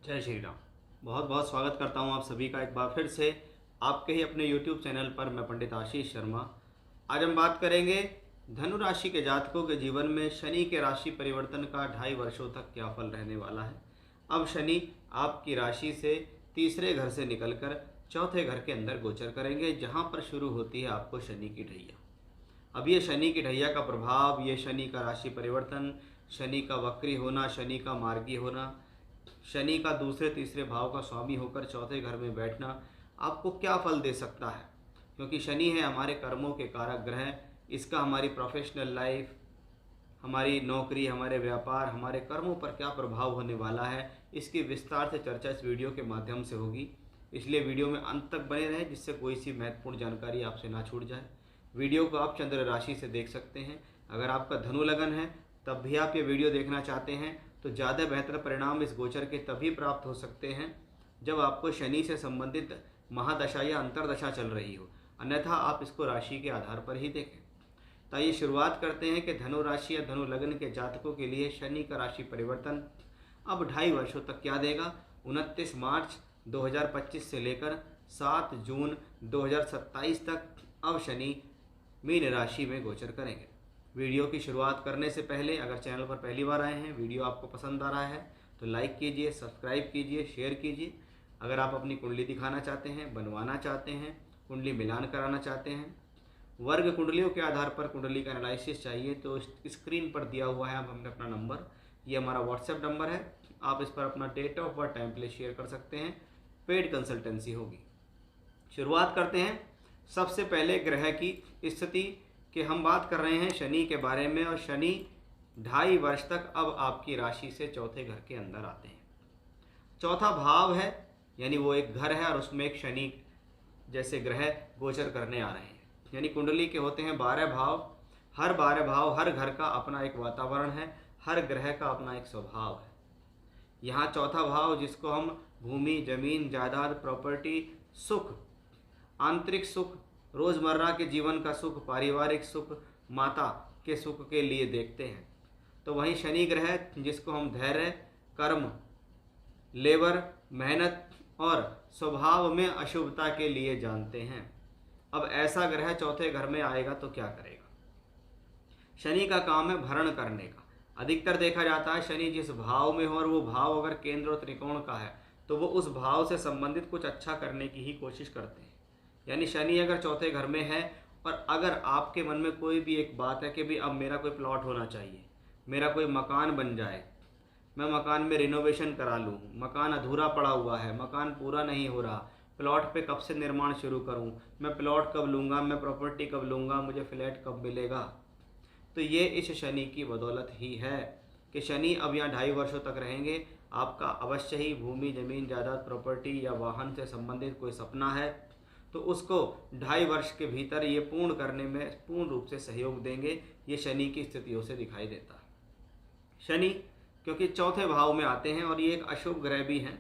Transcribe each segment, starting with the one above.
जय श्री राम। बहुत बहुत स्वागत करता हूं आप सभी का एक बार फिर से आपके ही अपने YouTube चैनल पर। मैं पंडित आशीष शर्मा। आज हम बात करेंगे धनु राशि के जातकों के जीवन में शनि के राशि परिवर्तन का 2.5 वर्षों तक क्या फल रहने वाला है। अब शनि आपकी राशि से तीसरे घर से निकलकर चौथे घर के अंदर गोचर करेंगे, जहां पर शुरू होती है आपको शनि की ढैया। अब ये शनि की ढैया का प्रभाव, ये शनि का राशि परिवर्तन, शनि का वक्री होना, शनि का मार्गी होना, शनि का दूसरे तीसरे भाव का स्वामी होकर चौथे घर में बैठना आपको क्या फल दे सकता है। क्योंकि शनि है हमारे कर्मों के कारक ग्रह। इसका हमारी प्रोफेशनल लाइफ, हमारी नौकरी, हमारे व्यापार, हमारे कर्मों पर क्या प्रभाव होने वाला है, इसकी विस्तार से चर्चा इस वीडियो के माध्यम से होगी। इसलिए वीडियो में अंत तक बने रहें, जिससे कोई सी महत्वपूर्ण जानकारी आपसे ना छूट जाए। वीडियो को आप चंद्र राशि से देख सकते हैं। अगर आपका धनु लगन है तब भी आप ये वीडियो देखना चाहते हैं तो ज़्यादा बेहतर परिणाम इस गोचर के तभी प्राप्त हो सकते हैं जब आपको शनि से संबंधित महादशा या अंतरदशा चल रही हो, अन्यथा आप इसको राशि के आधार पर ही देखें। तो आइए शुरुआत करते हैं कि धनु राशि या धनु लग्न के जातकों के लिए शनि का राशि परिवर्तन अब 2.5 वर्षों तक क्या देगा। 29 मार्च 2025 से लेकर 7 जून 2027 तक अब शनि मीन राशि में गोचर करेंगे। वीडियो की शुरुआत करने से पहले अगर चैनल पर पहली बार आए हैं, वीडियो आपको पसंद आ रहा है तो लाइक कीजिए, सब्सक्राइब कीजिए, शेयर कीजिए। अगर आप अपनी कुंडली दिखाना चाहते हैं, बनवाना चाहते हैं, कुंडली मिलान कराना चाहते हैं, वर्ग कुंडलियों के आधार पर कुंडली का एनालिसिस चाहिए तो स्क्रीन पर दिया हुआ है अब हमने अपना नंबर, ये हमारा व्हाट्सएप नंबर है। आप इस पर अपना date of birth, time place share कर सकते हैं। पेड कंसल्टेंसी होगी। शुरुआत करते हैं सबसे पहले ग्रह की स्थिति कि हम बात कर रहे हैं शनि के बारे में। और शनि 2.5 वर्ष तक अब आपकी राशि से चौथे घर के अंदर आते हैं। चौथा भाव है, यानी वो एक घर है और उसमें एक शनि जैसे ग्रह गोचर करने आ रहे हैं। यानी कुंडली के होते हैं 12 भाव। हर 12 भाव, हर घर का अपना एक वातावरण है, हर ग्रह का अपना एक स्वभाव है। यहाँ चौथा भाव, जिसको हम भूमि, जमीन, जायदाद, प्रॉपर्टी, सुख, आंतरिक सुख, रोजमर्रा के जीवन का सुख, पारिवारिक सुख, माता के सुख के लिए देखते हैं, तो वहीं शनि ग्रह जिसको हम धैर्य, कर्म, लेबर, मेहनत और स्वभाव में अशुभता के लिए जानते हैं। अब ऐसा ग्रह चौथे घर में आएगा तो क्या करेगा। शनि का काम है भरण करने का। अधिकतर देखा जाता है शनि जिस भाव में हो और वो भाव अगर केंद्र और त्रिकोण का है तो वो उस भाव से संबंधित कुछ अच्छा करने की ही कोशिश करते हैं। यानी शनि अगर चौथे घर में है और अगर आपके मन में कोई भी एक बात है कि भाई अब मेरा कोई प्लॉट होना चाहिए, मेरा कोई मकान बन जाए, मैं मकान में रिनोवेशन करा लूँ, मकान अधूरा पड़ा हुआ है, मकान पूरा नहीं हो रहा, प्लॉट पे कब से निर्माण शुरू करूँ, मैं प्लॉट कब लूँगा, मैं प्रॉपर्टी कब लूँगा, मुझे फ्लैट कब मिलेगा, तो ये इस शनि की बदौलत ही है कि शनि अब यहाँ 2.5 वर्षों तक रहेंगे। आपका अवश्य ही भूमि, जमीन, जायदाद, प्रॉपर्टी या वाहन से संबंधित कोई सपना है तो उसको 2.5 वर्ष के भीतर ये पूर्ण करने में पूर्ण रूप से सहयोग देंगे। ये शनि की स्थितियों से दिखाई देता है। शनि क्योंकि चौथे भाव में आते हैं और ये एक अशुभ ग्रह भी हैं,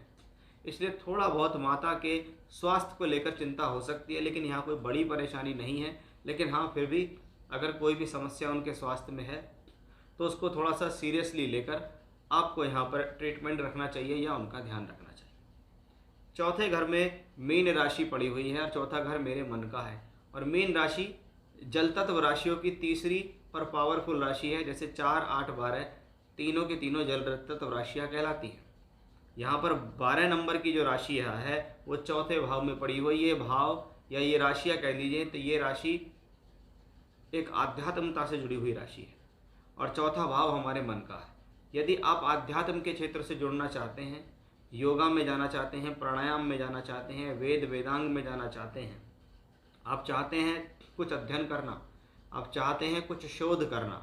इसलिए थोड़ा बहुत माता के स्वास्थ्य को लेकर चिंता हो सकती है, लेकिन यहाँ कोई बड़ी परेशानी नहीं है। लेकिन हाँ, फिर भी अगर कोई भी समस्या उनके स्वास्थ्य में है तो उसको थोड़ा सा सीरियसली लेकर आपको यहाँ पर ट्रीटमेंट रखना चाहिए या उनका ध्यान रखना चाहिए। चौथे घर में मीन राशि पड़ी हुई है और चौथा घर मेरे मन का है। और मीन राशि जल तत्व राशियों की तीसरी और पावरफुल राशि है। जैसे 4, 8, 12 तीनों के तीनों जल तत्व राशियाँ कहलाती हैं। यहाँ पर 12 नंबर की जो राशि है वो चौथे भाव में पड़ी हुई। ये भाव या ये राशियाँ कह लीजिए तो ये राशि एक आध्यात्मता से जुड़ी हुई राशि है और चौथा भाव हमारे मन का है। यदि आप आध्यात्म के क्षेत्र से जुड़ना चाहते हैं, योगा में जाना चाहते हैं, प्राणायाम में जाना चाहते हैं, वेद वेदांग में जाना चाहते हैं, आप चाहते हैं कुछ अध्ययन करना, आप चाहते हैं कुछ शोध करना,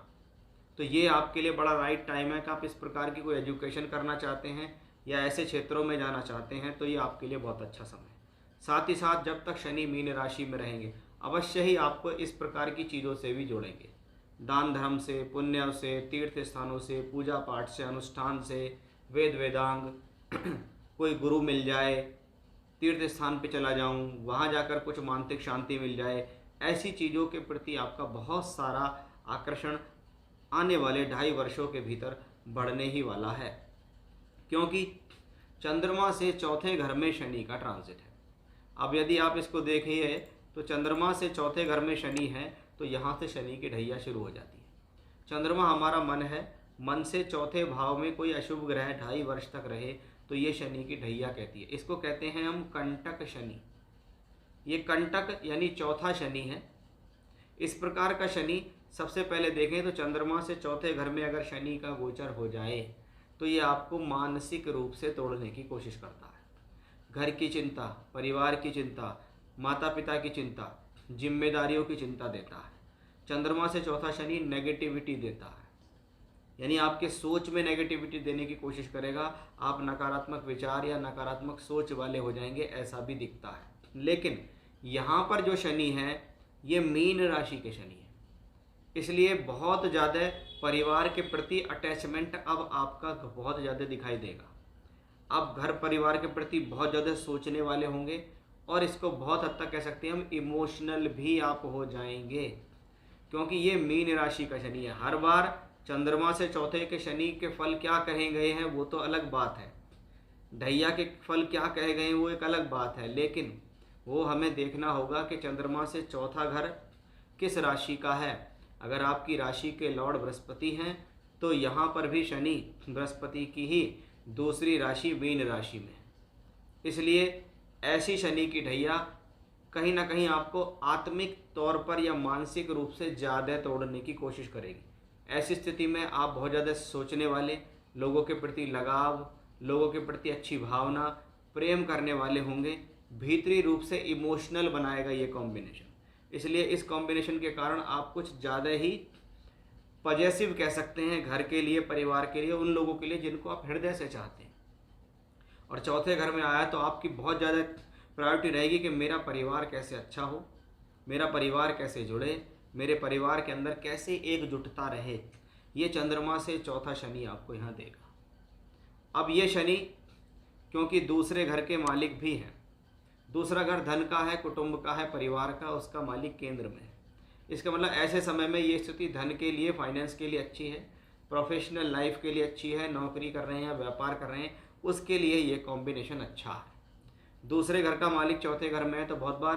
तो ये आपके लिए बड़ा राइट टाइम है कि आप इस प्रकार की कोई एजुकेशन करना चाहते हैं या ऐसे क्षेत्रों में जाना चाहते हैं तो ये आपके लिए बहुत अच्छा समय है। साथ ही साथ जब तक शनि मीन राशि में रहेंगे अवश्य ही आपको इस प्रकार की चीज़ों से भी जोड़ेंगे। दान धर्म से, पुण्य से, तीर्थ स्थानों से, पूजा पाठ से, अनुष्ठान से, वेद वेदांग, कोई गुरु मिल जाए, तीर्थ स्थान पे चला जाऊं, वहाँ जाकर कुछ मानसिक शांति मिल जाए, ऐसी चीज़ों के प्रति आपका बहुत सारा आकर्षण आने वाले 2.5 वर्षों के भीतर बढ़ने ही वाला है। क्योंकि चंद्रमा से चौथे घर में शनि का ट्रांजिट है। अब यदि आप इसको देखिए तो चंद्रमा से चौथे घर में शनि है, तो यहाँ से शनि की ढैया शुरू हो जाती है। चंद्रमा हमारा मन है, मन से चौथे भाव में कोई अशुभ ग्रह 2.5 वर्ष तक रहे तो ये शनि की ढैया कहती है। इसको कहते हैं हम कंटक शनि। ये कंटक यानी चौथा शनि है। इस प्रकार का शनि सबसे पहले देखें तो चंद्रमा से चौथे घर में अगर शनि का गोचर हो जाए तो ये आपको मानसिक रूप से तोड़ने की कोशिश करता है। घर की चिंता, परिवार की चिंता, माता पिता की चिंता, जिम्मेदारियों की चिंता देता है। चंद्रमा से चौथा शनि नेगेटिविटी देता है, यानी आपके सोच में नेगेटिविटी देने की कोशिश करेगा। आप नकारात्मक विचार या नकारात्मक सोच वाले हो जाएंगे, ऐसा भी दिखता है। लेकिन यहाँ पर जो शनि है ये मीन राशि के शनि है, इसलिए बहुत ज़्यादा परिवार के प्रति अटैचमेंट अब आपका बहुत ज़्यादा दिखाई देगा। आप घर परिवार के प्रति बहुत ज़्यादा सोचने वाले होंगे और इसको बहुत हद तक कह सकते हैं हम इमोशनल भी आप हो जाएंगे, क्योंकि ये मीन राशि का शनि है। हर बार चंद्रमा से चौथे के शनि के फल क्या कहे गए हैं वो तो अलग बात है, ढैया के फल क्या कहे गए हैं वो एक अलग बात है, लेकिन वो हमें देखना होगा कि चंद्रमा से चौथा घर किस राशि का है। अगर आपकी राशि के लॉर्ड बृहस्पति हैं तो यहाँ पर भी शनि बृहस्पति की ही दूसरी राशि मीन राशि में, इसलिए ऐसी शनि की ढैया कहीं ना कहीं आपको आत्मिक तौर पर या मानसिक रूप से ज़्यादा तोड़ने की कोशिश करेगी। ऐसी स्थिति में आप बहुत ज़्यादा सोचने वाले, लोगों के प्रति लगाव, लोगों के प्रति अच्छी भावना, प्रेम करने वाले होंगे। भीतरी रूप से इमोशनल बनाएगा ये कॉम्बिनेशन, इसलिए इस कॉम्बिनेशन के कारण आप कुछ ज़्यादा ही पॉजिटिव कह सकते हैं घर के लिए, परिवार के लिए, उन लोगों के लिए जिनको आप हृदय से चाहते हैं। और चौथे घर में आया तो आपकी बहुत ज़्यादा प्रायोरिटी रहेगी कि मेरा परिवार कैसे अच्छा हो, मेरा परिवार कैसे जुड़े, मेरे परिवार के अंदर कैसे एकजुटता रहे। ये चंद्रमा से चौथा शनि आपको यहाँ देगा। अब ये शनि क्योंकि दूसरे घर के मालिक भी हैं, दूसरा घर धन का है, कुटुंब का है, परिवार का, उसका मालिक केंद्र में है। इसका मतलब ऐसे समय में ये स्थिति धन के लिए, फाइनेंस के लिए अच्छी है, प्रोफेशनल लाइफ के लिए अच्छी है, नौकरी कर रहे हैं या व्यापार कर रहे हैं उसके लिए ये कॉम्बिनेशन अच्छा है। दूसरे घर का मालिक चौथे घर में है तो बहुत बार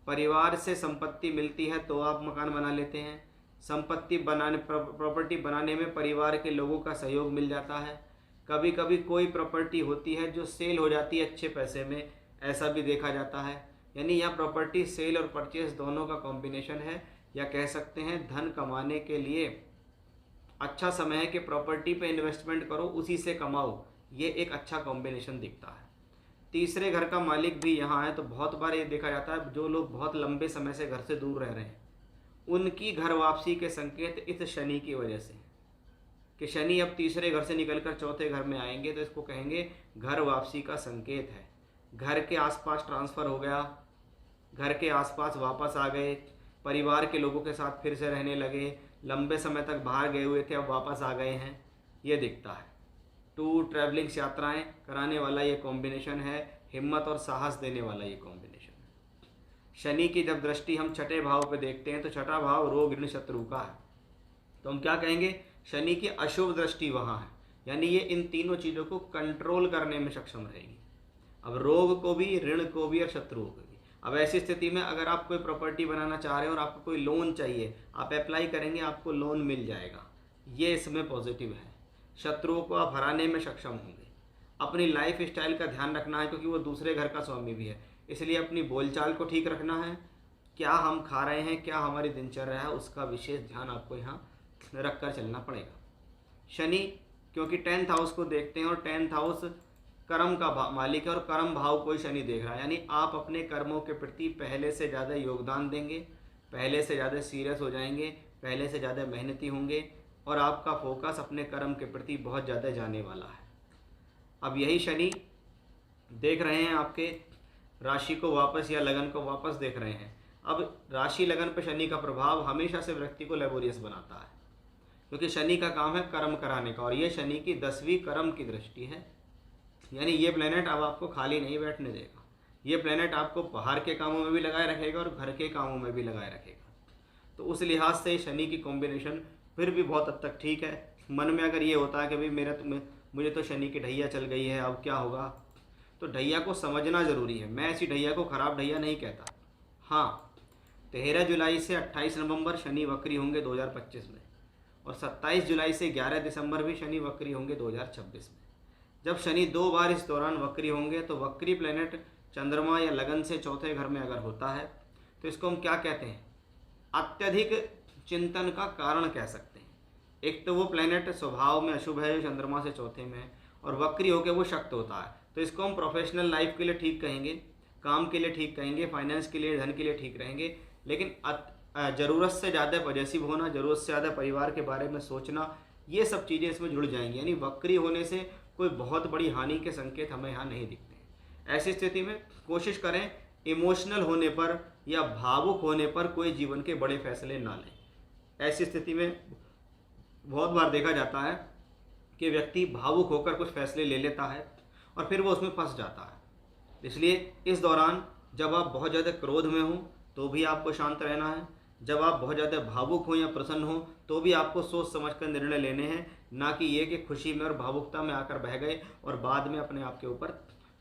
परिवार से संपत्ति मिलती है तो आप मकान बना लेते हैं। संपत्ति बनाने, प्रॉपर्टी बनाने में परिवार के लोगों का सहयोग मिल जाता है। कभी कभी कोई प्रॉपर्टी होती है जो सेल हो जाती है अच्छे पैसे में, ऐसा भी देखा जाता है। यानी यह प्रॉपर्टी सेल और परचेस दोनों का कॉम्बिनेशन है, या कह सकते हैं धन कमाने के लिए अच्छा समय है कि प्रॉपर्टी पे इन्वेस्टमेंट करो, उसी से कमाओ। ये एक अच्छा कॉम्बिनेशन दिखता है। तीसरे घर का मालिक भी यहाँ है तो बहुत बार ये देखा जाता है जो लोग बहुत लंबे समय से घर से दूर रह रहे हैं उनकी घर वापसी के संकेत इस शनि की वजह से, कि शनि अब तीसरे घर से निकलकर चौथे घर में आएंगे तो इसको कहेंगे घर वापसी का संकेत है। घर के आसपास ट्रांसफ़र हो गया, घर के आसपास वापस आ गए, परिवार के लोगों के साथ फिर से रहने लगे, लंबे समय तक बाहर गए हुए थे अब वापस आ गए हैं, ये दिखता है। टूर, ट्रैवलिंग्स, यात्राएं कराने वाला ये कॉम्बिनेशन है, हिम्मत और साहस देने वाला ये कॉम्बिनेशन है। शनि की जब दृष्टि हम छठे भाव पे देखते हैं तो छठा भाव रोग, ऋण, शत्रु का है, तो हम क्या कहेंगे, शनि की अशुभ दृष्टि वहाँ है, यानी ये इन तीनों चीज़ों को कंट्रोल करने में सक्षम रहेगी। अब रोग को भी, ऋण को भी और शत्रुओं को भी। अब ऐसी स्थिति में अगर आप कोई प्रॉपर्टी बनाना चाह रहे हैं और आपको कोई लोन चाहिए, आप अप्लाई करेंगे, आपको लोन मिल जाएगा, ये इसमें पॉजिटिव है। शत्रुओं को आप हराने में सक्षम होंगे। अपनी लाइफ स्टाइल का ध्यान रखना है क्योंकि वो दूसरे घर का स्वामी भी है, इसलिए अपनी बोलचाल को ठीक रखना है। क्या हम खा रहे हैं, क्या हमारी दिनचर्या है, उसका विशेष ध्यान आपको यहाँ रख कर चलना पड़ेगा। शनि क्योंकि 10th हाउस को देखते हैं और 10th हाउस कर्म का मालिक है और कर्म भाव को ही शनि देख रहा है, यानी आप अपने कर्मों के प्रति पहले से ज़्यादा योगदान देंगे, पहले से ज़्यादा सीरियस हो जाएंगे, पहले से ज़्यादा मेहनती होंगे और आपका फोकस अपने कर्म के प्रति बहुत ज़्यादा जाने वाला है। अब यही शनि देख रहे हैं आपके राशि को वापस या लगन को वापस देख रहे हैं। अब राशि लगन पर शनि का प्रभाव हमेशा से व्यक्ति को लेबोरियस बनाता है क्योंकि शनि का काम है कर्म कराने का और ये शनि की 10वीं कर्म की दृष्टि है, यानी ये प्लेनेट अब आपको खाली नहीं बैठने देगा। ये प्लेनेट आपको बाहर के कामों में भी लगाए रखेगा और घर के कामों में भी लगाए रखेगा। तो उस लिहाज से शनि की कॉम्बिनेशन फिर भी बहुत हद तक ठीक है। मन में अगर ये होता है कि भाई मेरा मुझे तो शनि की ढैया चल गई है, अब क्या होगा। तो ढैया को समझना ज़रूरी है। मैं ऐसी ढैया को ख़राब ढैया नहीं कहता। हाँ, 13 जुलाई से 28 नवंबर शनि वक्री होंगे 2025 में, और 27 जुलाई से 11 दिसंबर भी शनि वक्री होंगे 2026 में। जब शनि 2 बार इस दौरान वक्री होंगे तो वक्री प्लेनेट चंद्रमा या लगन से चौथे घर में अगर होता है तो इसको हम क्या कहते हैं, अत्यधिक चिंतन का कारण कह सकते हैं। एक तो वो प्लेनेट स्वभाव में अशुभ है जो चंद्रमा से चौथे में है, और वक्री होकर वो शक्त होता है, तो इसको हम प्रोफेशनल लाइफ के लिए ठीक कहेंगे, काम के लिए ठीक कहेंगे, फाइनेंस के लिए, धन के लिए ठीक रहेंगे। लेकिन ज़रूरत से ज़्यादा पॉजेसिव होना, ज़रूरत से ज़्यादा परिवार के बारे में सोचना, ये सब चीज़ें इसमें जुड़ जाएंगी। यानी वक्री होने से कोई बहुत बड़ी हानि के संकेत हमें यहाँ नहीं दिखते हैं। ऐसी स्थिति में कोशिश करें इमोशनल होने पर या भावुक होने पर कोई जीवन के बड़े फैसले ना लें। ऐसी स्थिति में बहुत बार देखा जाता है कि व्यक्ति भावुक होकर कुछ फैसले ले लेता है और फिर वो उसमें फंस जाता है। इसलिए इस दौरान जब आप बहुत ज़्यादा क्रोध में हो तो भी आपको शांत रहना है, जब आप बहुत ज़्यादा भावुक हो या प्रसन्न हो तो भी आपको सोच समझ कर निर्णय लेने हैं, ना कि ये कि खुशी में और भावुकता में आकर बह गए और बाद में अपने आप के ऊपर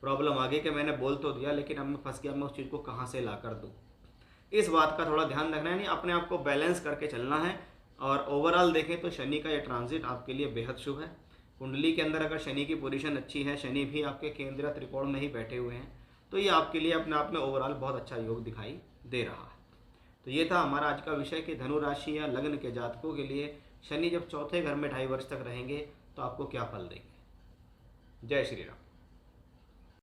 प्रॉब्लम आ गई कि मैंने बोल तो दिया लेकिन अब मैं फंस गया, मैं उस चीज़ को कहाँ से ला कर दूँ। इस बात का थोड़ा ध्यान रखना है, नहीं अपने आप को बैलेंस करके चलना है। और ओवरऑल देखें तो शनि का ये ट्रांजिट आपके लिए बेहद शुभ है। कुंडली के अंदर अगर शनि की पोजीशन अच्छी है, शनि भी आपके केंद्रीय त्रिकोण में ही बैठे हुए हैं, तो ये आपके लिए अपने आप में ओवरऑल बहुत अच्छा योग दिखाई दे रहा है। तो ये था हमारा आज का विषय कि धनु राशि या लग्न के जातकों के लिए शनि जब चौथे घर में 2.5 वर्ष तक रहेंगे तो आपको क्या फल देंगे। जय श्री राम।